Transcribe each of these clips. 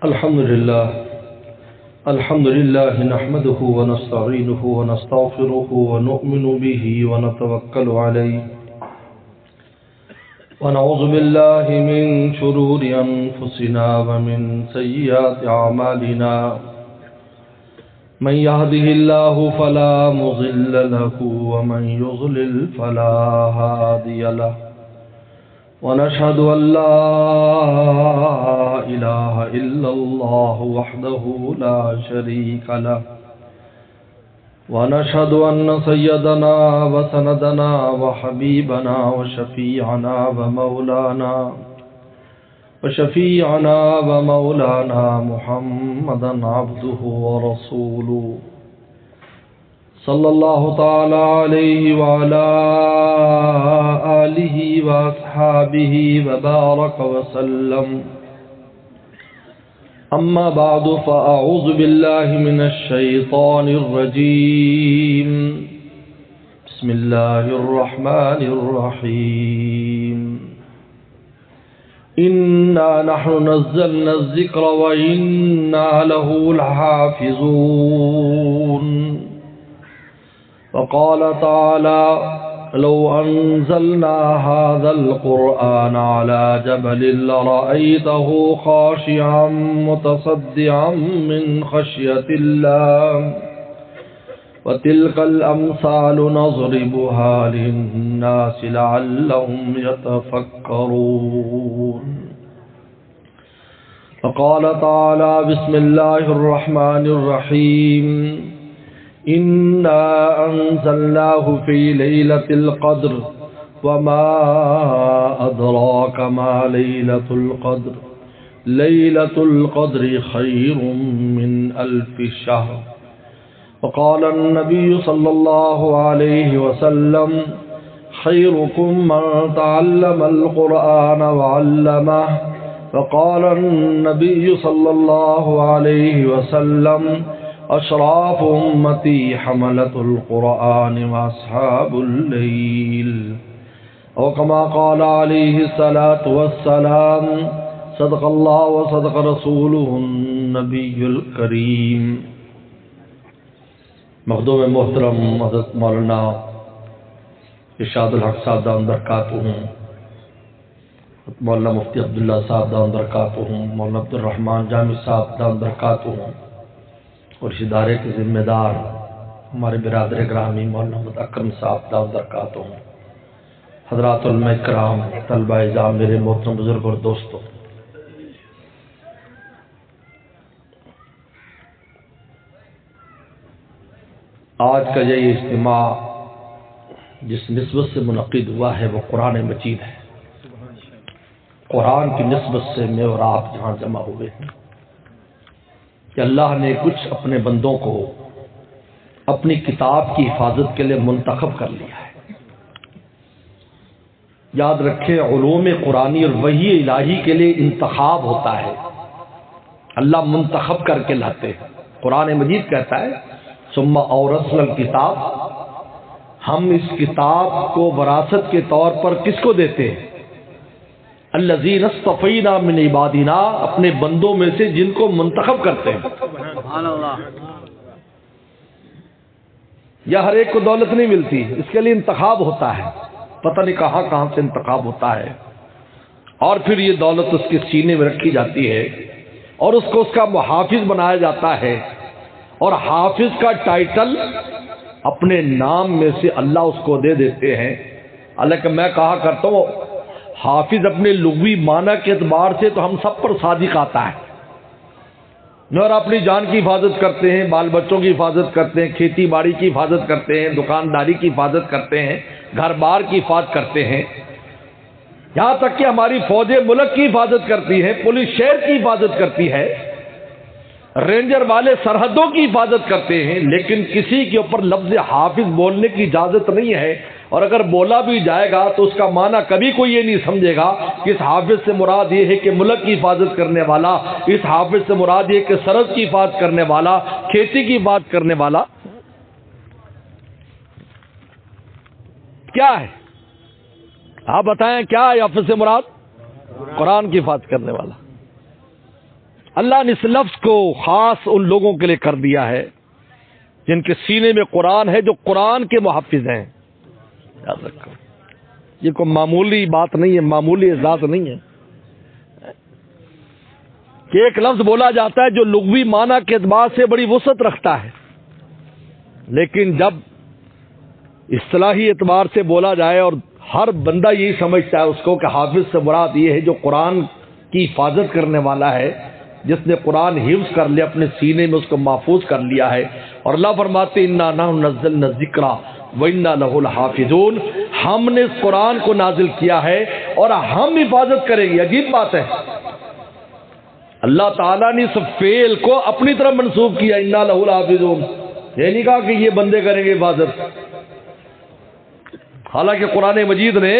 الحمد لله نحمده ونستعينه ونستغفره ونؤمن به ونتوكل عليه ونعوذ بالله من شرور أنفسنا ومن سيئات أعمالنا من يهده الله فلا مضل له ومن يضلل فلا هادي له ونشهد أن لا إله إلا الله وحده لا شريك له ونشهد أن سيدنا وسندنا وحبيبنا وشفيعنا ومولانا محمدا عبده ورسوله صلى الله تعالى عليه وعلى آله وأصحابه وبارك وسلم أما بعد فأعوذ بالله من الشيطان الرجيم بسم الله الرحمن الرحيم إنا نحن نزلنا الذكر وإنا له لحافظون وقال تعالى لو أنزلنا هذا القرآن على جبل لرأيته خاشعا متصدعا من خشية الله وتلك الأمثال نضربها للناس لعلهم يتفكرون وقال تعالى بسم الله الرحمن الرحيم إنا أنزلناه في ليلة القدر وما أدراك ما ليلة القدر ليلة القدر خير من 1000 شهر وقال النبي صلى الله عليه وسلم خيركم من تعلم القرآن وعلمه وقال النبي صلى الله عليه وسلم اشراف امتی حملۃ القرآن واصحاب الليل او کما قال علیہ الصلاۃ والسلام صدق اللہ وصدق رسولہ النبی الکریم۔ مخدوم محترم حضرت مولانا ارشاد الحق صاحب دامت برکاتہ، مولانا مفتی عبداللہ صاحب دامت برکاتہ، مولانا عبد الرحمن جامی صاحب دامت برکاتہ اور اس ادارے کے ذمہ دار ہمارے برادر گرامی مولانا محمد اکرم صاحب دامت برکاتہ، حضرات علماء کرام، طلبہ اعزام، میرے محترم بزرگ اور دوستوں، آج کا یہ اجتماع جس نسبت سے منعقد ہوا ہے وہ قرآن مجید ہے۔ قرآن کی نسبت سے میں اور آپ جہاں جمع ہوئے ہیں کہ اللہ نے کچھ اپنے بندوں کو اپنی کتاب کی حفاظت کے لیے منتخب کر لیا ہے۔ یاد رکھیں، علوم قرآنی اور وحی الہی کے لیے انتخاب ہوتا ہے، اللہ منتخب کر کے لاتے ہیں۔ قرآن مجید کہتا ہے ثم اورثنا الکتاب، ہم اس کتاب کو وراثت کے طور پر کس کو دیتے ہیں؟ الذین اصطفینا من عبادنا، اپنے بندوں میں سے جن کو منتخب کرتے ہیں۔ سبحان اللہ۔ یا ہر ایک کو دولت نہیں ملتی، اس کے لیے انتخاب ہوتا ہے، پتہ نہیں کہاں کہاں سے انتخاب ہوتا ہے، اور پھر یہ دولت اس کے سینے میں رکھی جاتی ہے اور اس کو اس کا محافظ بنایا جاتا ہے، اور حافظ کا ٹائٹل اپنے نام میں سے اللہ اس کو دے دیتے ہیں۔ حالانکہ میں کہا کرتا ہوں حافظ اپنے لغوی معنی کے اعتبار سے تو ہم سب پر صادق آتا ہے، اور اپنی جان کی حفاظت کرتے ہیں، بال بچوں کی حفاظت کرتے ہیں، کھیتی باڑی کی حفاظت کرتے ہیں، دکانداری کی حفاظت کرتے ہیں، گھر بار کی حفاظت کرتے ہیں، یہاں تک کہ ہماری فوج ملک کی حفاظت کرتی ہے، پولیس شہر کی حفاظت کرتی ہے، رینجر والے سرحدوں کی حفاظت کرتے ہیں، لیکن کسی کے اوپر لفظ حافظ بولنے کی اجازت نہیں ہے، اور اگر بولا بھی جائے گا تو اس کا معنی کبھی کوئی یہ نہیں سمجھے گا کہ اس حافظ سے مراد یہ ہے کہ ملک کی حفاظت کرنے والا، اس حافظ سے مراد یہ کہ سرحد کی حفاظت کرنے والا، کھیتی کی حفاظت کرنے والا۔ کیا ہے؟ آپ بتائیں کیا ہے حافظ سے مراد؟ قرآن کی حفاظت کرنے والا۔ اللہ نے اس لفظ کو خاص ان لوگوں کے لیے کر دیا ہے جن کے سینے میں قرآن ہے، جو قرآن کے محافظ ہیں. یاد رکھو، یہ کوئی معمولی بات نہیں ہے، معمولی اعزاز نہیں ہے کہ ایک لفظ بولا جاتا ہے جو لغوی معنی کے اعتبار سے بڑی وسعت رکھتا ہے، لیکن جب اصطلاحی اعتبار سے بولا جائے اور ہر بندہ یہی سمجھتا ہے اس کو کہ حافظ سے مراد یہ ہے جو قرآن کی حفاظت کرنے والا ہے، جس نے قرآن حفظ کر لیا، اپنے سینے میں اس کو محفوظ کر لیا ہے. اور اللہ فرماتے انا نحن نزلنا الذکر وانا لہ لحافظون، ہم نے اس قرآن کو نازل کیا ہے اور ہم حفاظت کریں گے. عجیب بات ہے، اللہ تعالیٰ نے اس فعل کو اپنی طرف منسوب کیا، انا لہ لحافظون. یہ نہیں کہا کہ یہ بندے کریں گے حفاظت، حالانکہ قرآن مجید نے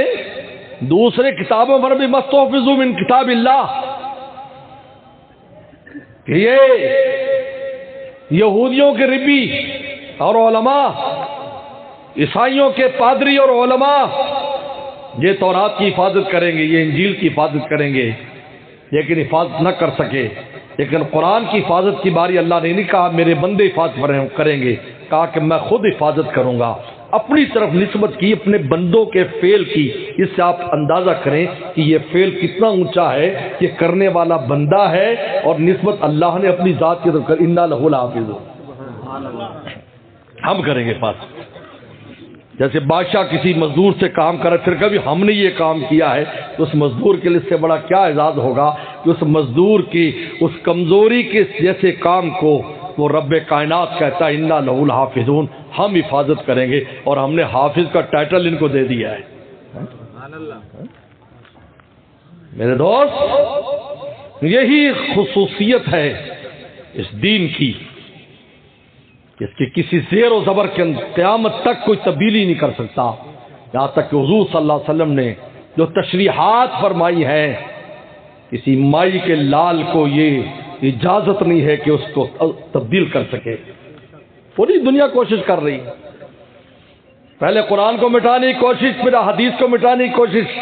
دوسرے کتابوں پر بھی مستحفظوا من کتاب اللہ، کہ یہ یہودیوں کے ربی اور علماء، عیسائیوں کے پادری اور علماء یہ تورات کی حفاظت کریں گے، یہ انجیل کی حفاظت کریں گے، لیکن حفاظت نہ کر سکے. لیکن قرآن کی حفاظت کی باری اللہ نے نہیں کہا میرے بندے حفاظت کریں گے، کہا کہ میں خود حفاظت کروں گا. اپنی طرف نسبت کی اپنے بندوں کے فعل کی. اس سے آپ اندازہ کریں کہ یہ فعل کتنا اونچا ہے کہ کرنے والا بندہ ہے اور نسبت اللہ نے اپنی ذات کی طرف کر، انا لہ لحافظون، ہم کریں گے حفاظت. جیسے بادشاہ کسی مزدور سے کام کرے، پھر کبھی ہم نے یہ کام کیا ہے تو اس مزدور کے لیے اس سے بڑا کیا اعزاز ہوگا کہ اس مزدور کی اس کمزوری کے جیسے کام کو وہ رب کائنات کہتا ہے انا لہ لحافظون، ہم حفاظت کریں گے، اور ہم نے حافظ کا ٹائٹل ان کو دے دیا ہے. میرے دوست، یہی خصوصیت ہے اس دین کی، اس کی کسی زیر و زبر کے قیامت تک کوئی تبدیلی نہیں کر سکتا. یہاں تک کہ حضور صلی اللہ علیہ وسلم نے جو تشریحات فرمائی ہے، کسی مائی کے لال کو یہ اجازت نہیں ہے کہ اس کو تبدیل کر سکے. پوری دنیا کوشش کر رہی ہے، پہلے قرآن کو مٹانے کی کوشش، پھر حدیث کو مٹانے کی کوشش،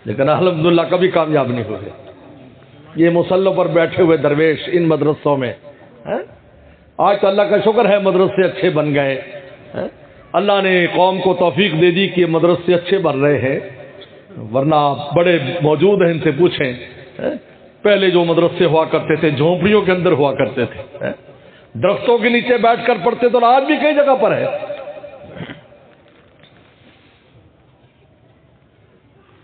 لیکن الحمدللہ کبھی کامیاب نہیں ہوئے. یہ مسلح پر بیٹھے ہوئے درویش ان مدرسوں میں، آج تو اللہ کا شکر ہے مدرسے اچھے بن گئے، اللہ نے قوم کو توفیق دے دی کہ یہ مدرسے اچھے بن رہے ہیں، ورنہ بڑے موجود ہیں، ان سے پوچھیں. پہلے جو مدرسے ہوا کرتے تھے جھونپڑیوں کے اندر ہوا کرتے تھے، درختوں کے نیچے بیٹھ کر پڑھتے، تو آج بھی کئی جگہ پر ہے.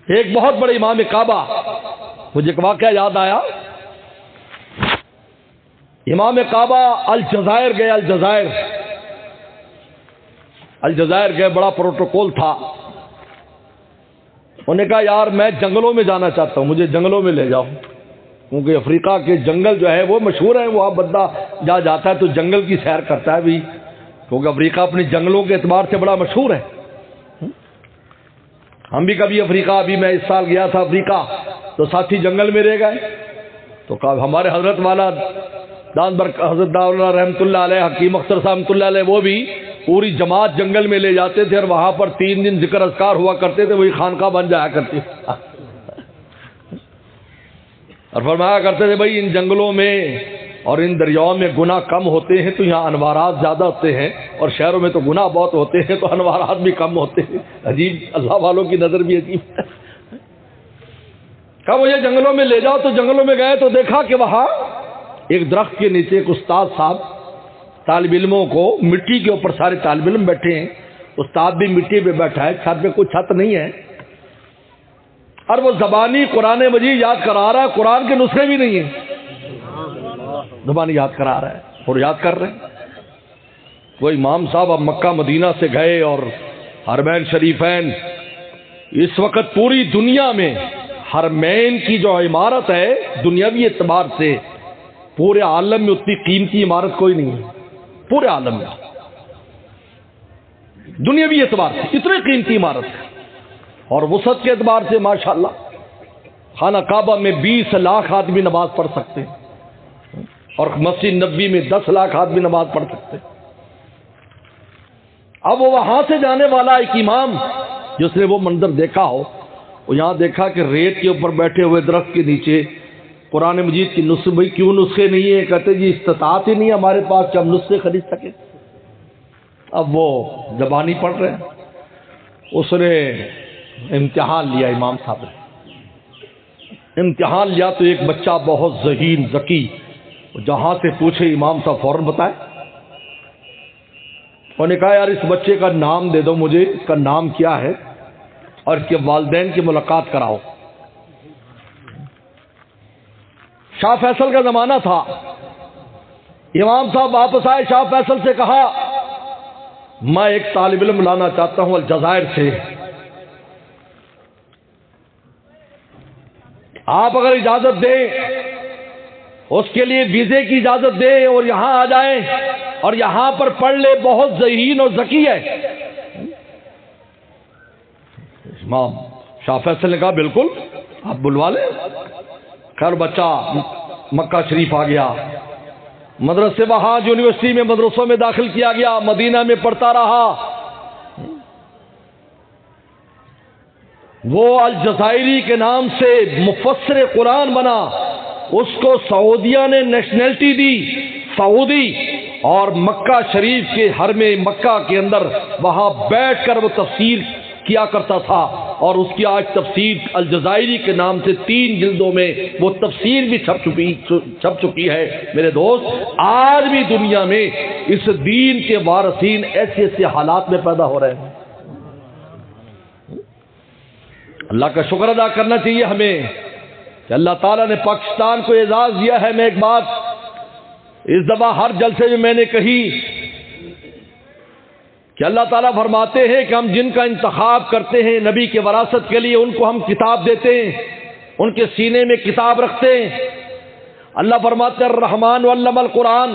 ایک بہت بڑے امام کعبہ، مجھے ایک واقعہ یاد آیا. امام کعبہ الجزائر گئے، الجزائر گئے، بڑا پروٹوکول تھا. انہوں نے کہا یار میں جنگلوں میں جانا چاہتا ہوں، مجھے جنگلوں میں لے جاؤ، کیونکہ افریقہ کے جنگل جو ہے وہ مشہور ہیں، وہاں بندہ جہاں جاتا ہے تو جنگل کی سیر کرتا ہے بھی، کیونکہ افریقہ اپنی جنگلوں کے اعتبار سے بڑا مشہور ہے. ہم بھی کبھی افریقہ، ابھی میں اس سال گیا تھا افریقہ، تو ساتھی جنگل میں رہ گئے، تو ہمارے حضرت والا حضرت داؤلہ رحمۃ اللہ علیہ، حکیم اختر صاحب رحمۃ اللہ علیہ، وہ بھی پوری جماعت جنگل میں لے جاتے تھے، اور وہاں پر 3 دن ذکر اذکار ہوا کرتے تھے، وہی خانقاہ بن جایا کرتی، اور فرمایا کرتے تھے بھائی ان جنگلوں میں اور ان دریاؤں میں گناہ کم ہوتے ہیں تو یہاں انوارات زیادہ ہوتے ہیں، اور شہروں میں تو گناہ بہت ہوتے ہیں تو انوارات بھی کم ہوتے ہیں. عجیب، اللہ والوں کی نظر بھی عجیب ہے. کہا مجھے جنگلوں میں لے جاؤ، تو جنگلوں میں گئے تو دیکھا کہ وہاں ایک درخت کے نیچے ایک استاد صاحب طالب علموں کو، مٹی کے اوپر سارے طالب علم بیٹھے ہیں، استاد بھی مٹی پہ بیٹھا ہے، چھت پہ کوئی چھت نہیں ہے، اور وہ زبانی قرآن مجید یاد کرا رہا ہے، قرآن کے نسخے بھی نہیں ہیں، زبانی یاد کرا رہا ہے اور یاد کر رہے ہیں. وہ امام صاحب اب مکہ مدینہ سے گئے، اور حرمین شریفین اس وقت پوری دنیا میں حرمین کی جو عمارت ہے دنیاوی اعتبار سے پورے عالم میں اتنی قیمتی عمارت کوئی نہیں ہے، پورے عالم میں دنیاوی اعتبار سے اتنی قیمتی عمارت ہے، اور وسعت کے اعتبار سے ماشاءاللہ خانہ کعبہ میں 20 لاکھ آدمی نماز پڑھ سکتے ہیں، اور مسجد نبوی میں 10 لاکھ آدمی نماز پڑھ سکتے ہیں. اب وہ وہاں سے جانے والا ایک امام جس نے وہ منظر دیکھا ہو، وہ یہاں دیکھا کہ ریت کے اوپر بیٹھے ہوئے درخت کے نیچے قرآن مجید کی نسخے، بھائی کیوں نسخے نہیں ہیں؟ کہتے جی استطاعت ہی نہیں ہے ہمارے پاس کہ ہم نسخے خرید سکیں۔ اب وہ زبانی پڑھ رہے ہیں، اس نے امتحان لیا، امام صاحب نے امتحان لیا تو ایک بچہ بہت ذہین ذکی، جہاں سے پوچھے امام صاحب فوراً بتائے۔ انہوں نے کہا یار اس بچے کا نام دے دو مجھے، اس کا نام کیا ہے اور اس کے والدین کی ملاقات کراؤ۔ شاہ فیصل کا زمانہ تھا، امام صاحب واپس آئے، شاہ فیصل سے کہا میں ایک طالب علم لانا چاہتا ہوں الجزائر سے، آپ اگر اجازت دیں اس کے لیے ویزے کی اجازت دیں اور یہاں آ جائیں اور یہاں پر پڑھ لے، بہت ذہین اور ذکی ہے۔ امام شاہ فیصل نے کہا بالکل آپ بلوا لیں۔ خیر بچہ مکہ شریف آ گیا، مدرسے وہاں یونیورسٹی میں مدرسوں میں داخل کیا گیا، مدینہ میں پڑھتا رہا۔ وہ الجزائری کے نام سے مفسر قرآن بنا، اس کو سعودیہ نے نیشنلٹی دی، سعودی، اور مکہ شریف کے حرم مکہ کے اندر وہاں بیٹھ کر وہ تفسیر کیا کرتا تھا، اور اس کی آج تفسیر الجزائری کے نام سے 3 جلدوں میں وہ تفسیر بھی چھپ چکی ہے۔ میرے دوست آج بھی دنیا میں اس دین کے وارثین ایسے ایسے حالات میں پیدا ہو رہے ہیں۔ اللہ کا شکر ادا کرنا چاہیے ہمیں کہ اللہ تعالیٰ نے پاکستان کو اعزاز دیا ہے۔ میں ایک بات اس دفعہ ہر جلسے میں میں نے کہی کہ اللہ تعالیٰ فرماتے ہیں کہ ہم جن کا انتخاب کرتے ہیں نبی کے وراثت کے لیے، ان کو ہم کتاب دیتے ہیں، ان کے سینے میں کتاب رکھتے ہیں۔ اللہ فرماتے ہیں الرحمن علم القرآن،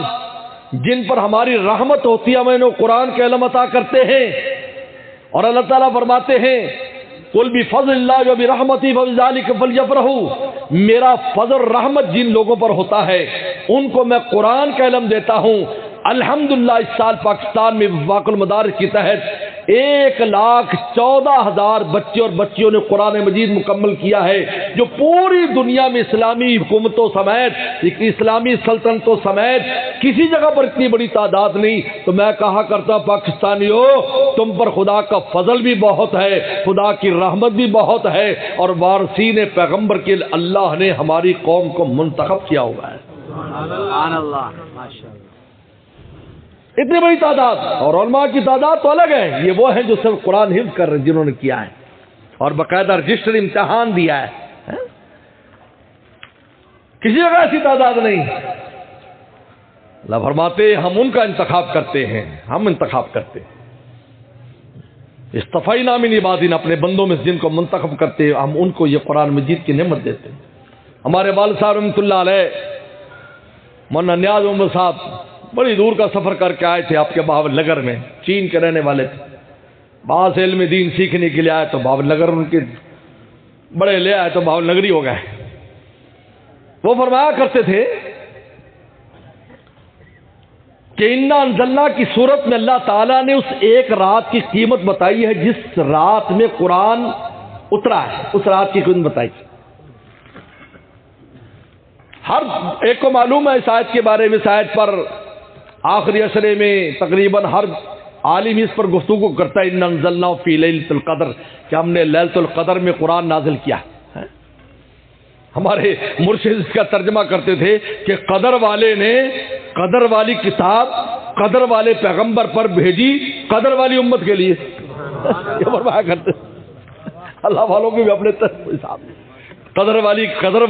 جن پر ہماری رحمت ہوتی ہے ہم انہیں قرآن کے علم عطا کرتے ہیں۔ اور اللہ تعالیٰ فرماتے ہیں قل بفضل اللہ وبرحمتہ فبذلک فلیفرحوا، میرا فضل رحمت جن لوگوں پر ہوتا ہے ان کو میں قرآن کا علم دیتا ہوں۔ الحمدللہ اس سال پاکستان میں وفاق المدارس کے تحت 1,14,000 بچے اور بچیوں نے قرآن مجید مکمل کیا ہے، جو پوری دنیا میں اسلامی حکومتوں سمیت، اسلامی سلطنتوں سمیت کسی جگہ پر اتنی بڑی تعداد نہیں۔ تو میں کہا کرتا پاکستانیوں تم پر خدا کا فضل بھی بہت ہے، خدا کی رحمت بھی بہت ہے، اور وارثین پیغمبر کے اللہ نے ہماری قوم کو منتخب کیا ہوا ہے۔ سبحان اللہ، ماشاءاللہ، اتنی بڑی تعداد، اور علماء کی تعداد تو الگ ہے، یہ وہ ہیں جو صرف قرآن حفظ کر رہے ہیں، جنہوں نے کیا ہے اور باقاعدہ رجسٹر امتحان دیا ہے۔ کسی جگہ ایسی تعداد نہیں۔ اللہ فرماتے ہم ان کا انتخاب کرتے ہیں، ہم انتخاب کرتے ہیں۔ استفینا من عبادنا، اپنے بندوں میں جن کو منتخب کرتے ہیں ہم ان کو یہ قرآن مجید کی نعمت دیتے ہیں۔ ہمارے والد صاحب رحمۃ اللہ علیہ مولانا نیاز احمد صاحب بڑی دور کا سفر کر کے آئے تھے، آپ کے بہاول نگر میں، چین کے رہنے والے تھے۔ بعض علم دین سیکھنے کے لیے آئے تو بہاول نگر ان کے بڑے لے آئے تو بہاول نگری ہو گئے۔ وہ فرمایا کرتے تھے کہ انا انزلنا کی صورت میں اللہ تعالیٰ نے اس ایک رات کی قیمت بتائی ہے جس رات میں قرآن اترا ہے، اس رات کی قیمت بتائی۔ ہر ایک کو معلوم ہے اس آیت کے بارے میں، اس آیت پر آخری عشرے میں تقریباً ہر عالم اس پر گفتگو کرتا ہے، انا انزلنا فی لیلۃ القدر، کہ ہم نے لیلۃ القدر میں قرآن نازل کیا ہے۔ ہمارے مرشد اس کا ترجمہ کرتے تھے کہ قدر والے نے قدر والی کتاب قدر والے پیغمبر پر بھیجی، قدر والی امت کے لیے۔ یہ فرمایا کرتے اللہ والوں کے بھی اپنے حساب، قدر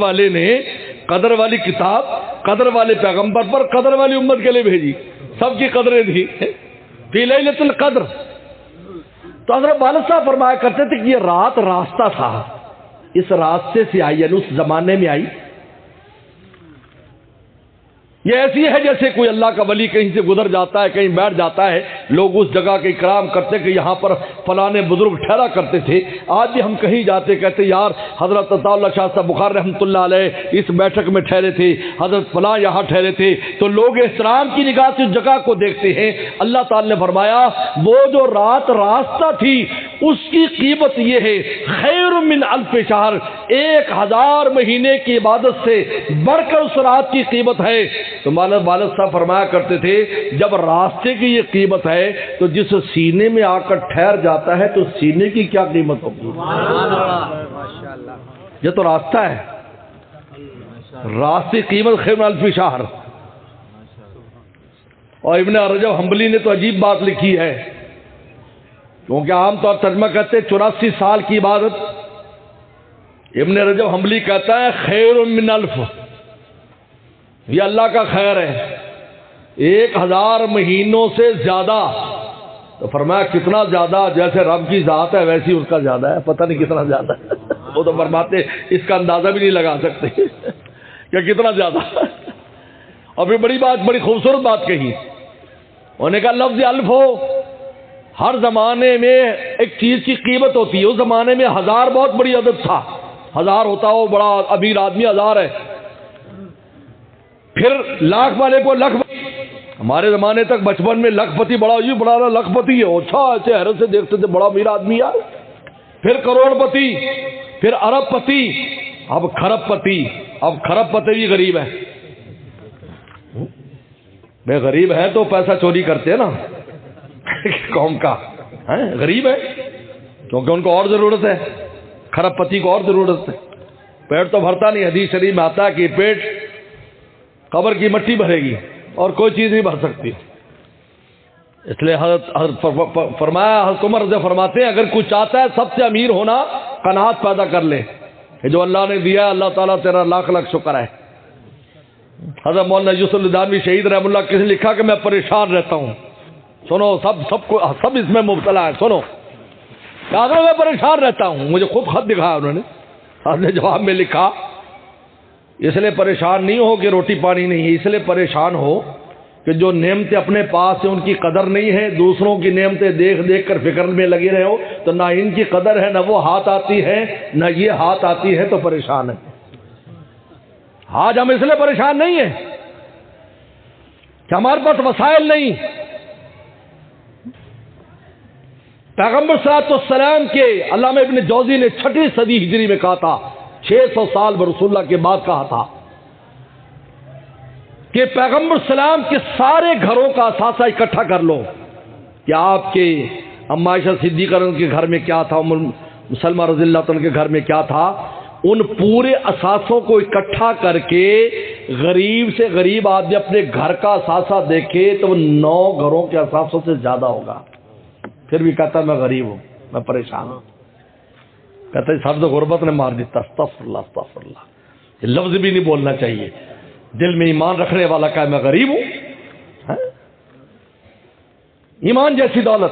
والے نے قدر والی کتاب قدر والے پیغمبر پر قدر والی امت کے لیے بھیجی، سب کی قدریں تھی فی لیلۃ القدر۔ تو حضرت والد صاحب فرمایا کرتے تھے کہ یہ رات راستہ تھا، اس راستے سے آئی، یعنی اس زمانے میں آئی، یہ ایسی ہے جیسے کوئی اللہ کا ولی کہیں سے گزر جاتا ہے، کہیں بیٹھ جاتا ہے، لوگ اس جگہ کے اکرام کرتے کہ یہاں پر فلاں بزرگ ٹھہرا کرتے تھے۔ آج بھی ہم کہیں جاتے کہتے یار حضرت عطا اللہ شاہ صاحب بخاری رحمۃ اللہ علیہ اس بیٹھک میں ٹھہرے تھے، حضرت فلاں یہاں ٹھہرے تھے، تو لوگ احترام کی نگاہ سے اس جگہ کو دیکھتے ہیں۔ اللہ تعالی نے فرمایا وہ جو رات راستہ تھی اس کی قیمت یہ ہے خیر من الف شہر، 1000 مہینے کی عبادت سے بڑھ کر اس رات کی قیمت ہے۔ تو والد صاحب فرمایا کرتے تھے جب راستے کی یہ قیمت ہے تو جس سینے میں آ کر ٹھہر جاتا ہے تو سینے کی کیا قیمت ہوگی؟ یہ تو راستہ ہے، راستے قیمت خیر من الف شہر۔ اور ابن رجب حنبلی نے تو عجیب بات لکھی ہے، کیونکہ عام طور ترجمہ کہتے ہیں 84 سال کی عبادت، ابن رجب حنبلی کہتا ہے خیر من الف، یہ اللہ کا خیر ہے 1000 مہینوں سے زیادہ۔ تو فرمایا کتنا زیادہ؟ جیسے رب کی ذات ہے ویسی اس کا زیادہ ہے، پتہ نہیں کتنا زیادہ ہے۔ وہ تو فرماتے اس کا اندازہ بھی نہیں لگا سکتے کہ کتنا زیادہ۔ اور پھر بڑی بات، بڑی خوبصورت بات کہی، انہوں نے کہا لفظ الف ہو، ہر زمانے میں ایک چیز کی قیمت ہوتی ہے۔ اس زمانے میں 1000 بہت بڑی عدد تھا، 1000 ہوتا ہو بڑا امیر آدمی 1000 ہے، پھر لاکھ والے کو لکھ، ہمارے زمانے تک بچپن میں لکھ پتی بڑا یہ بڑا لکھ پتی ہے، اچھا ایسے حیرت سے دیکھتے تھے بڑا امیر آدمی یار، پھر کروڑ پتی، پھر ارب پتی، اب کھرب پتی۔ اب کھرب پتی بھی غریب ہے، بے غریب ہے تو پیسہ چوری کرتے ہیں نا قوم کا، غریب ہے کیونکہ ان کو اور ضرورت ہے، کھرب پتی کو اور ضرورت ہے، پیٹ تو بھرتا نہیں۔ حدیث شریف میں آتا ہے کہ پیٹ قبر کی مٹی بھرے گی اور کوئی چیز نہیں بھر سکتی۔ اس لیے حضرت فرمایا، حضرت عمر رضی فرماتے ہیں اگر کوئی چاہتا ہے سب سے امیر ہونا، قناعت پیدا کر لے کہ جو اللہ نے دیا اللہ تعالیٰ تیرا لاکھ لاکھ شکر ہے۔ حضرت مولانا یوسف الدانوی شہید رحم اللہ کسی نے لکھا کہ میں پریشان رہتا ہوں، سنو سب اس میں مبتلا ہے، سنو کہا میں پریشان رہتا ہوں، مجھے خود خط دکھایا انہوں نے، آپ نے جواب میں لکھا اس لیے پریشان نہیں ہو کہ روٹی پانی نہیں ہے، اس لیے پریشان ہو کہ جو نعمتیں اپنے پاس ہیں ان کی قدر نہیں ہے، دوسروں کی نعمتیں دیکھ دیکھ کر فکر میں لگے رہے ہو تو نہ ان کی قدر ہے، نہ وہ ہاتھ آتی ہے، نہ یہ ہاتھ آتی ہے تو پریشان ہے۔ آج ہم اس لیے پریشان نہیں ہیں کہ ہمارے پاس وسائل نہیں۔ پیغمبر صلی اللہ علیہ وسلم کے علامہ ابن جوزی نے 6 صدی ہجری میں کہا تھا، 600 سال رسول اللہ کے بعد کہا تھا کہ پیغمبر سلام کے سارے گھروں کا اثاثہ اکٹھا کر لو، کہ آپ کے اما عائشہ صدیقہ کے گھر میں کیا تھا، ام سلمہ رضی اللہ عنہ کے گھر میں کیا تھا، ان پورے اثاثوں کو اکٹھا کر کے غریب سے غریب آدمی اپنے گھر کا اثاثہ دیکھے تو وہ 9 گھروں کے اثاثوں سے زیادہ ہوگا، پھر بھی کہتا میں غریب ہوں، میں پریشان ہوں، کہتا ہے سرد غربت نے مار دیتا، استغفر اللہ استغفر اللہ، یہ لفظ بھی نہیں بولنا چاہیے، دل میں ایمان رکھنے والا کہا میں غریب ہوں۔ ایمان جیسی دولت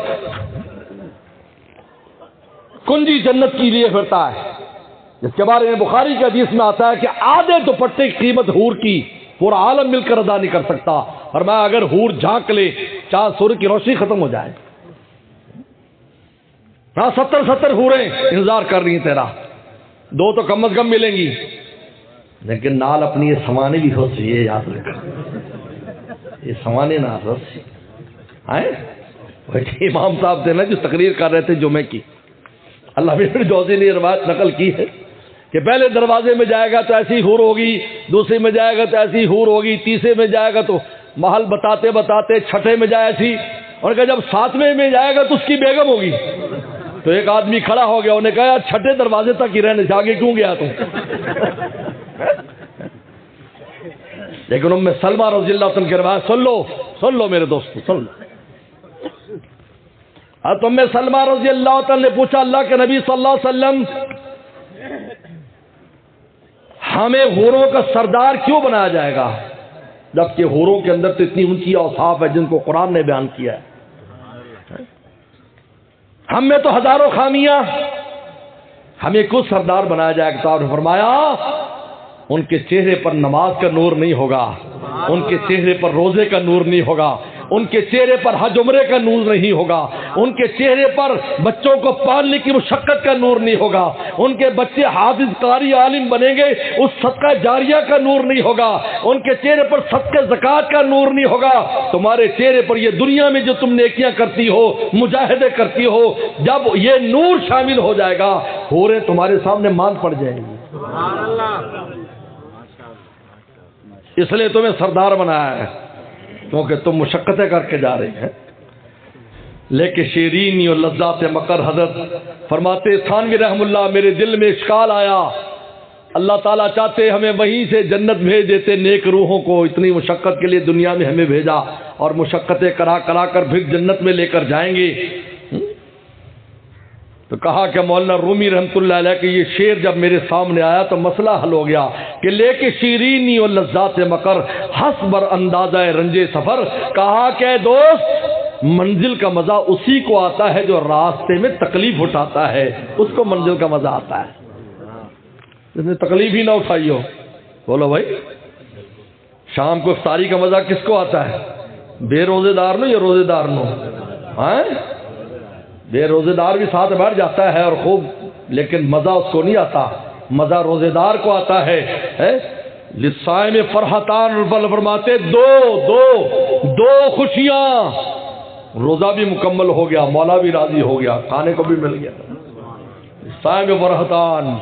کنجی جنت کی لیے پھرتا ہے، جس کے بارے میں بخاری کی حدیث میں آتا ہے کہ آدھے دوپٹے کی قیمت حور کی پورا عالم مل کر ادا نہیں کر سکتا، فرمایا اگر حور جھانک لے چاہے سورج کی روشنی ختم ہو جائے۔ ہاں 70 حوریں انتظار کر رہی ہیں تیرا، 2 تو کم از کم ملیں گی، لیکن نال اپنی یہ سوانے بھی ہو سی، یہ یاد رکھا، یہ سوانے نہ ہو سی۔ امام صاحب تھے نا جو تقریر کر رہے تھے جمعے کی، اللہ ابن جوزی نے روایت نقل کی ہے کہ پہلے دروازے میں جائے گا تو ایسی حور ہوگی، دوسرے میں جائے گا تو ایسی حور ہوگی، تیسرے میں جائے گا تو محل بتاتے بتاتے چھٹے میں جائے ایسی، اور کہ جب 7ویں میں جائے گا تو اس کی بیگم ہوگی۔ تو ایک آدمی کھڑا ہو گیا، انہوں نے کہا یار 6 دروازے تک ہی رہنے سے آگے کیوں گیا تم؟ لیکن ام سلمہ رضی اللہ عنہ کی روایت سن لو میرے دوستو، سن لو۔ تو ام سلمہ رضی اللہ عنہ نے پوچھا اللہ کے نبی صلی اللہ علیہ وسلم ہمیں حوروں کا سردار کیوں بنایا جائے گا، جبکہ حوروں کے اندر تو اتنی اونچی اوصاف ہے جن کو قرآن نے بیان کیا ہے، ہم میں تو ہزاروں خامیاں، ہمیں کچھ سردار بنایا جائے گا۔ تو آپ نے فرمایا ان کے چہرے پر نماز کا نور نہیں ہوگا، ان کے چہرے پر روزے کا نور نہیں ہوگا، ان کے چہرے پر حج عمرے کا نور نہیں ہوگا، ان کے چہرے پر بچوں کو پالنے کی مشقت کا نور نہیں ہوگا، ان کے بچے حافظ قاری عالم بنیں گے اس صدقہ جاریہ کا نور نہیں ہوگا، ان کے چہرے پر صدقہ زکوٰۃ کا نور نہیں ہوگا۔ تمہارے چہرے پر یہ دنیا میں جو تم نیکیاں کرتی ہو، مجاہدے کرتی ہو، جب یہ نور شامل ہو جائے گا حوریں تمہارے سامنے مان پڑ جائیں گی۔ اس لیے تمہیں سردار بنایا ہے کیونکہ تم مشقتیں کر کے جا رہے ہیں۔ لیکن شیرینی اور لذات مکر حضرت فرماتے تھانوی رحم اللہ، میرے دل میں اشکال آیا، اللہ تعالیٰ چاہتے ہمیں وہیں سے جنت بھیج دیتے، نیک روحوں کو اتنی مشقت کے لیے دنیا میں ہمیں بھیجا اور مشقتیں کرا کرا کر پھر جنت میں لے کر جائیں گے۔ تو کہا کہ مولانا رومی رحمۃ اللہ علیہ کہ یہ شعر جب میرے سامنے آیا تو مسئلہ حل ہو گیا کہ لے کے شیرینی اور لذات مکر ہنس بر اندازہ رنج سفر، کہا کہ دوست منزل کا مزہ اسی کو آتا ہے جو راستے میں تکلیف اٹھاتا ہے، اس کو منزل کا مزہ آتا ہے، جس نے تکلیف ہی نہ اٹھائی ہو۔ بولو بھائی، شام کو افطاری کا مزہ کس کو آتا ہے؟ بے روزے دار نو یا روزے دار نو؟ بے روزے دار بھی ساتھ بیٹھ جاتا ہے اور خوب، لیکن مزہ اس کو نہیں آتا، مزہ روزے دار کو آتا ہے۔ للصائم فرحتان، فرماتے دو خوشیاں، روزہ بھی مکمل ہو گیا، مولا بھی راضی ہو گیا، کھانے کو بھی مل گیا۔ صائم فرحتان،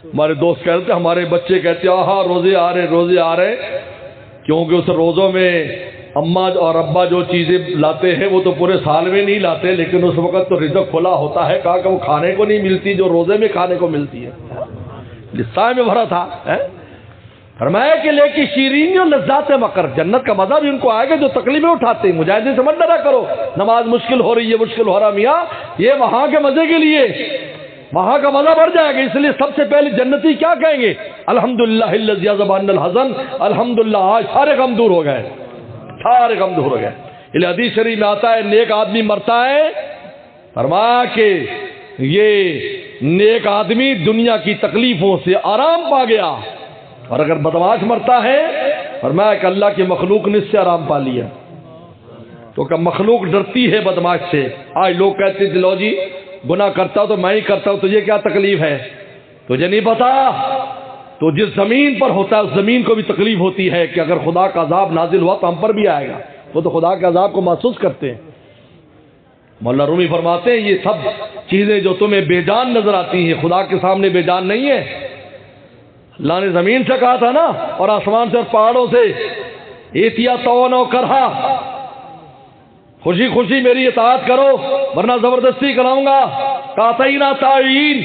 ہمارے دوست کہتے ہیں، ہمارے بچے کہتے ہیں آہا روزے آ رہے، کیونکہ اس روزوں میں اماں اور ابا جو چیزیں لاتے ہیں وہ تو پورے سال میں نہیں لاتے، لیکن اس وقت تو رزق کھلا ہوتا ہے، کہا کہ وہ کھانے کو نہیں ملتی جو روزے میں کھانے کو ملتی ہے۔ لسان میں بھرا تھا، فرمایا کہ لے کی شیرینی اور لذات مکر، جنت کا مزہ بھی ان کو آئے گا جو تکلیفیں اٹھاتے ہیں۔ مجاہدین سے مت ڈرا کرو، نماز مشکل ہو رہی ہے، مشکل ہو رہا میاں، یہ وہاں کے مزے کے لیے، وہاں کا مزہ بڑھ جائے گا۔ اس لیے سب سے پہلے جنتی کیا کہیں گے؟ الحمدللہ الذی اذھب عنا الحزن، الحمدللہ آج سارے غم دور ہو گئے، سارے غم دور ہو گئے۔ یہ حدیث شریف میں آتا ہے نیک آدمی مرتا ہے، فرمایا کہ یہ نیک آدمی دنیا کی تکلیفوں سے آرام پا گیا، اور اگر بدمعاش مرتا ہے فرمایا کہ اللہ کی مخلوق نے اس سے آرام پا لیا، تو کہ مخلوق ڈرتی ہے بدمعاش سے۔ آج لوگ کہتے ہیں لو جی گناہ کرتا ہوں تو میں ہی کرتا ہوں، تجھے کیا تکلیف ہے؟ تجھے نہیں پتا تو جس زمین پر ہوتا ہے اس زمین کو بھی تکلیف ہوتی ہے کہ اگر خدا کا عذاب نازل ہوا تو ہم پر بھی آئے گا، وہ تو خدا کے عذاب کو محسوس کرتے ہیں۔ مولانا رومی فرماتے ہیں یہ سب چیزیں جو تمہیں بے جان نظر آتی ہیں خدا کے سامنے بے جان نہیں ہے۔ اللہ نے زمین سے کہا تھا نا اور آسمان سے اور پہاڑوں سے، ایتیا تو کرہا، خوشی خوشی میری اطاعت کرو ورنہ زبردستی کراؤں گا۔ کاتینا تعین،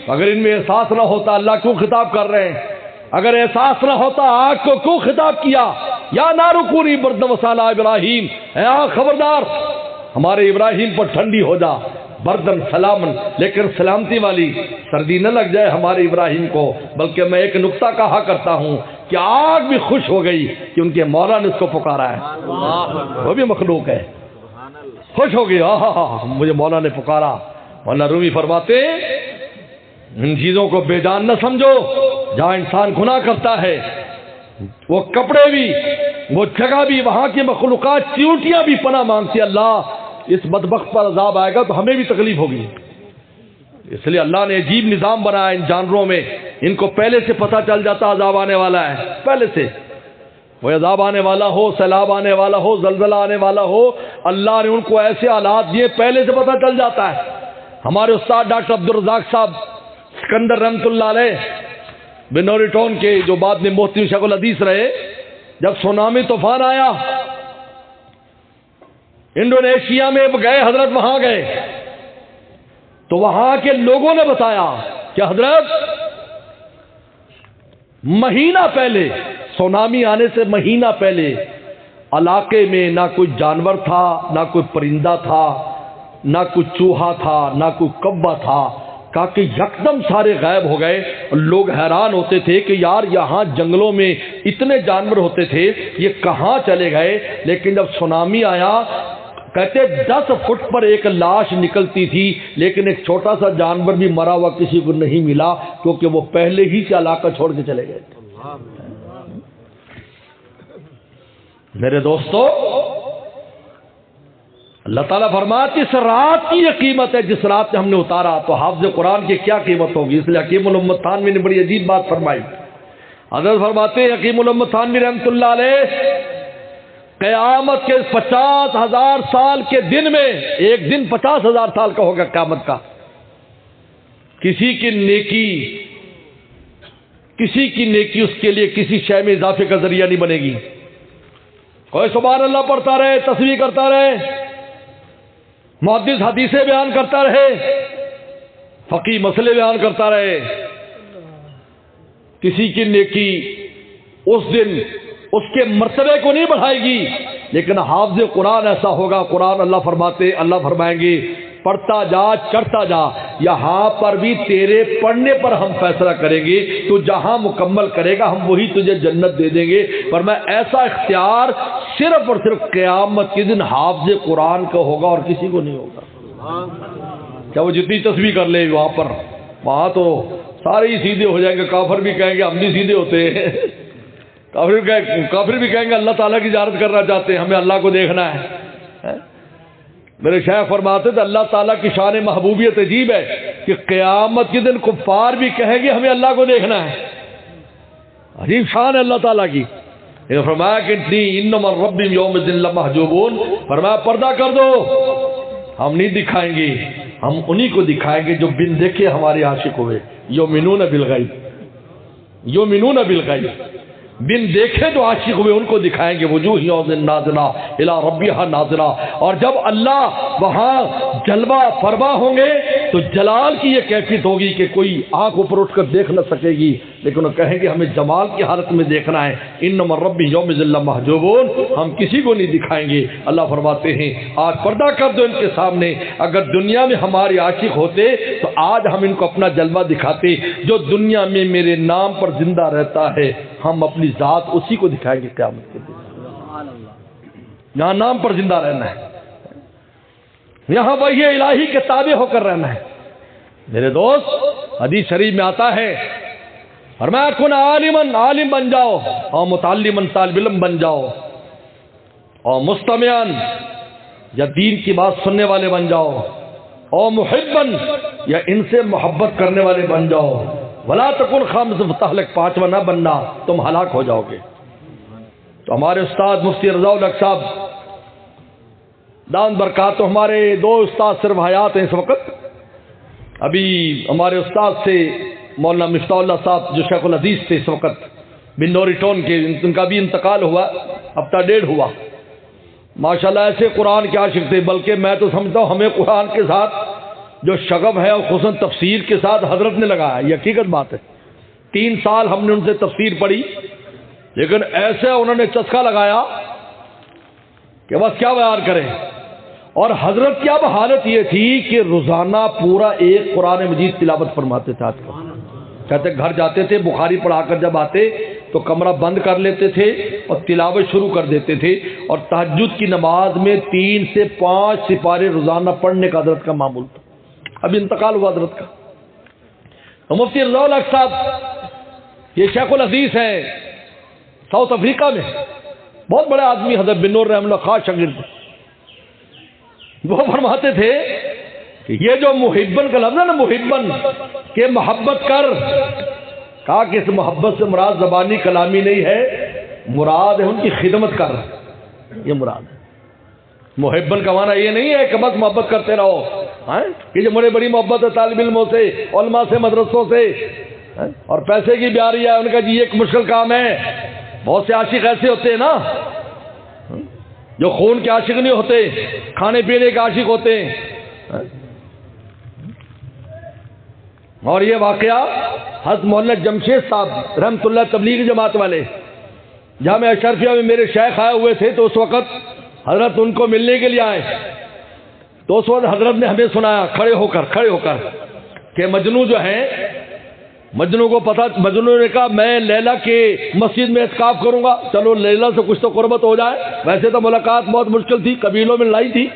اگر ان میں احساس نہ ہوتا اللہ کیوں خطاب کر رہے ہیں؟ اگر احساس نہ ہوتا آگ کو کیوں خطاب کیا؟ یا نار کونی برد و سلاما ابراہیم، اے آگ خبردار ہمارے ابراہیم پر ٹھنڈی ہو جا، بردن سلامن، لیکن سلامتی والی، سردی نہ لگ جائے ہمارے ابراہیم کو۔ بلکہ میں ایک نقطہ کہا کرتا ہوں کہ آگ بھی خوش ہو گئی کہ ان کے مولا نے اس کو پکارا ہے، وہ بھی مخلوق ہے، خوش ہو گئی، مجھے مولا نے پکارا۔ مولانا رومی فرماتے ان چیزوں کو بے جان نہ سمجھو۔ جہاں انسان گناہ کرتا ہے وہ کپڑے بھی، وہ جگہ بھی، وہاں کی مخلوقات چیونٹیاں بھی پناہ مانگتی، اللہ اس بدبخت پر عذاب آئے گا تو ہمیں بھی تکلیف ہوگی۔ اس لیے اللہ نے عجیب نظام بنایا ان جانوروں میں، ان کو پہلے سے پتہ چل جاتا عذاب آنے والا ہے، پہلے سے وہ عذاب آنے والا ہو، سیلاب آنے والا ہو، زلزلہ آنے والا ہو، اللہ نے ان کو ایسے حالات دیے پہلے سے پتہ چل جاتا ہے۔ ہمارے استاد ڈاکٹر عبدالرزاق صاحب سکندر رحمۃ اللہ علیہ بنوری ٹاؤن کے، جو بعد میں مفتی شیخ الحدیث رہے، جب سونامی طوفان آیا انڈونیشیا میں گئے حضرت، وہاں گئے تو وہاں کے لوگوں نے بتایا کہ حضرت مہینہ پہلے، سونامی آنے سے مہینہ پہلے علاقے میں نہ کوئی جانور تھا، نہ کوئی پرندہ تھا، نہ کوئی چوہا تھا، نہ کوئی کبا تھا، کہا کہ یکدم سارے غائب ہو گئے۔ لوگ حیران ہوتے تھے کہ یار یہاں جنگلوں میں اتنے جانور ہوتے تھے، یہ کہاں چلے گئے؟ لیکن جب سونامی آیا کہتے 10 فٹ پر ایک لاش نکلتی تھی، لیکن ایک چھوٹا سا جانور بھی مرا ہوا کسی کو نہیں ملا، کیونکہ وہ پہلے ہی سے علاقہ چھوڑ کے چلے گئے تھے۔ میرے دوستو، اللہ تعالیٰ فرماتے اس رات کی یہ قیمت ہے جس رات میں ہم نے اتارا، تو حافظ قرآن کی کیا قیمت ہوگی؟ اس لیے حکیم الامت تھانوی نے بڑی عجیب بات فرمائی. حضرت فرماتے ہیں حکیم الامت تھانوی رحمۃ اللہ علیہ، قیامت کے 50,000 سال کے دن میں ایک دن 50,000 سال کا ہوگا قیامت کا. کسی کی نیکی اس کے لیے کسی شے میں اضافے کا ذریعہ نہیں بنے گی. کوئی سبحان اللہ پڑھتا رہے، تسبیح کرتا رہے، محدث حدیثیں بیان کرتا رہے، فقیہ مسئلے بیان کرتا رہے، کسی کی نیکی اس دن اس کے مرتبے کو نہیں بڑھائے گی. لیکن حافظ قرآن ایسا ہوگا، قرآن اللہ فرمائیں گے پڑھتا جا، چڑھتا جا، یہاں پر بھی تیرے پڑھنے پر ہم فیصلہ کریں گے، تو جہاں مکمل کرے گا ہم وہی تجھے جنت دے دیں گے. پر میں ایسا اختیار صرف اور صرف قیامت کے دن حافظ قرآن کا ہوگا اور کسی کو نہیں ہوگا. کیا وہ جتنی تسبیح کر لے وہاں تو سارے ہی سیدھے ہو جائیں گے. کافر بھی کہیں گے ہم بھی سیدھے ہوتے ہیں، کافر بھی کہیں گے اللہ تعالیٰ کی زیارت کرنا چاہتے ہیں، ہمیں اللہ کو دیکھنا ہے. میرے شیخ فرماتے تھے اللہ تعالیٰ کی شان محبوبیت عجیب ہے کہ قیامت کے دن کفار بھی کہیں گے ہمیں اللہ کو دیکھنا ہے. عجیب شان ہے اللہ تعالیٰ کی. فرمایا کہ انما الرب یوم الدین لمحجوبون، فرمایا پردہ کر دو، ہم نہیں دکھائیں گے، ہم انہی کو دکھائیں گے جو بن دیکھے ہمارے عاشق ہوئے. یؤمنون بالغیب، یؤمنون بالغیب، بن دیکھے جو عاشق ہوئے ان کو دکھائیں گے. وجوہ یومئذ ناظرہ الی ربہا ناظرہ. اور جب اللہ وہاں جلوہ فرما ہوں گے تو جلال کی یہ کیفیت ہوگی کہ کوئی آنکھ اوپر اٹھ کر دیکھ نہ سکے گی، لیکن وہ کہیں گے ہمیں جمال کی حالت میں دیکھنا ہے. انما الرب یومئذ لمحجوبون، ہم کسی کو نہیں دکھائیں گے. اللہ فرماتے ہیں آج پردہ کر دو ان کے سامنے. اگر دنیا میں ہمارے عاشق ہوتے تو آج ہم ان کو اپنا جلوہ دکھاتے. جو دنیا میں میرے نام پر زندہ رہتا ہے ہم اپنی ذات اسی کو دکھائیں گے قیامت کے دن. یہاں نام پر زندہ رہنا ہے، یہاں وحی الہی کے تابع ہو کر رہنا ہے. میرے دوست حدیث شریف میں آتا ہے فرمایا کن عالمن، عالم بن جاؤ، اور متعلمن، طالب علم بن جاؤ، اور مستمعن یا دین کی بات سننے والے بن جاؤ، اور محبن یا ان سے محبت کرنے والے بن جاؤ. ولا تکن خامس فتہلک، پانچواں نہ بننا تم ہلاک ہو جاؤ گے. تو ہمارے استاد مفتی رضا الحق صاحب دان برکات، ہمارے دو استاد صرف حیات ہیں اس وقت. ابھی ہمارے استاد سے مولانا مفتاح اللہ صاحب جو شیخ الحدیث تھے اس وقت بنوری ٹون کے، ان کا بھی انتقال ہوا، ہفتہ ڈیڑھ ہوا. ماشاءاللہ ایسے قرآن کے عاشق تھے، بلکہ میں تو سمجھتا ہوں ہمیں قرآن کے ساتھ جو شغف ہے اور خصوصاً تفسیر کے ساتھ حضرت نے لگایا. یہ حقیقت بات ہے. 3 سال ہم نے ان سے تفسیر پڑھی، لیکن ایسے انہوں نے چسکا لگایا کہ بس کیا بیان کریں. اور حضرت کی اب حالت یہ تھی کہ روزانہ پورا ایک قرآن مجید تلاوت فرماتے تھے. آج کل کہتے گھر جاتے تھے، بخاری پڑھا کر جب آتے تو کمرہ بند کر لیتے تھے اور تلاوت شروع کر دیتے تھے. اور تہجد کی نماز میں 3 سے 5 سپارے روزانہ پڑھنے کا حضرت کا معمول تھا. اب انتقال ہوا حضرت کا. تو مفتی رضا الحق صاحب یہ شیخ الحدیث ہیں ساؤتھ افریقہ میں، بہت بڑے آدمی، حضرت بن نور رحمہ اللہ خاص شاگرد. وہ فرماتے تھے کہ یہ جو محبن کا لفظ ہے نا، محبن کہ محبت کر، کہا کہ اس محبت سے مراد زبانی کلامی نہیں ہے، مراد ہے ان کی خدمت کر. یہ مراد ہے. محبن کا معنی یہ نہیں ہے کہ بس محبت کرتے رہو، کہ جو بڑی بڑی محبت ہے طالب علموں سے، علماء سے، مدرسوں سے، اور پیسے کی بیاری ہے ان کا. جی یہ ایک مشکل کام ہے. بہت سے عاشق ایسے ہوتے ہیں نا جو خون کے عاشق نہیں ہوتے، کھانے پینے کے عاشق ہوتے ہیں. اور یہ واقعہ حضرت مولانا جمشید صاحب رحمۃ اللہ تبلیغ جماعت والے جامعہ اشرفیہ میں میرے شیخ آئے ہوئے تھے، تو اس وقت حضرت ان کو ملنے کے لیے آئے. تو اس وقت حضرت نے ہمیں سنایا کھڑے ہو کر کہ مجنو جو ہے، مجنو کو پتہ، مجنو نے کہا میں لیلا کے مسجد میں اعتکاف کروں گا، چلو لیلا سے کچھ تو قربت ہو جائے. ویسے تو ملاقات بہت مشکل تھی، قبیلوں میں لڑائی تھی،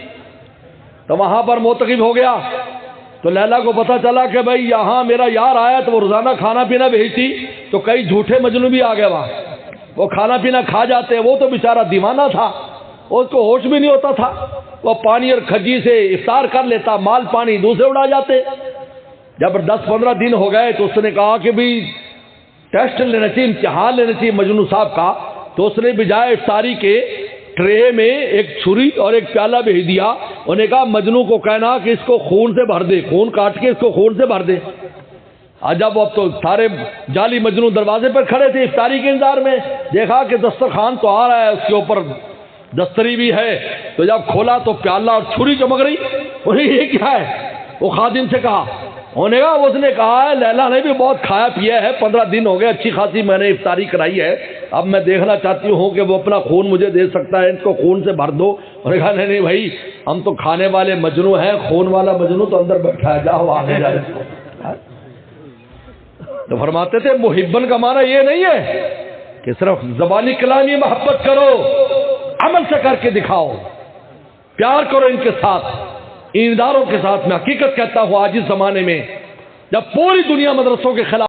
تو وہاں پر معتکف ہو گیا. تو لیلا کو پتہ چلا کہ بھائی یہاں میرا یار آیا تو وہ روزانہ کھانا پینا بھیجتی، تو کئی جھوٹے مجنو بھی آ گئے وہ کھانا پینا کھا جاتے، وہ تو بیچارہ دیوانہ تھا، اس کو ہوش بھی نہیں ہوتا تھا، وہ پانی اور کھجی سے افطار کر لیتا، مال پانی دوسرے اڑا جاتے۔ جب 10-15 دن ہو گئے تو اس نے کہا کہ بھی ٹیسٹ لینا چاہیے، امتحان لینا چاہیے مجنو صاحب کا، تو اس نے بجائے افطاری کے ٹرے میں ایک چھری اور ایک پیالہ بھیج دیا، انہوں نے کہا مجنو کو کہنا کہ اس کو خون سے بھر دے، خون کاٹ کے اس کو خون سے بھر دے۔ جب اب تو سارے جعلی مجنو دروازے پر کھڑے تھے افطاری کے انتظار میں، دیکھا کہ دسترخوان تو آ رہا ہے، اس کے اوپر دستری بھی ہے، تو جب کھولا تو پیالہ اور چھری چمک رہی، انہیں یہ کیا ہے؟ وہ خادم سے کہا، انہوں نے کہا اس نے کہا ہے لیلا نے بھی بہت کھایا پیا ہے، 15 دن ہو گئے اچھی خاصی میں نے افطاری کرائی ہے، اب میں دیکھنا چاہتی ہوں کہ وہ اپنا خون مجھے دے سکتا ہے، ان کو خون سے بھر دو۔ انہوں نے کہا نہیں نہیں بھائی، ہم تو کھانے والے مجنو ہیں، خون والا مجنو تو اندر بیٹھا ہے، جاؤ آگے جائے۔ تو فرماتے تھے محبن کا معنی یہ نہیں ہے کہ صرف زبانی کلامی محبت کرو، عمل سے کر کے دکھاؤ، پیار کرو ان کے ساتھ، ایمانداروں کے ساتھ۔ میں حقیقت کہتا ہوں آج اس زمانے میں جب پوری دنیا مدرسوں کے خلاف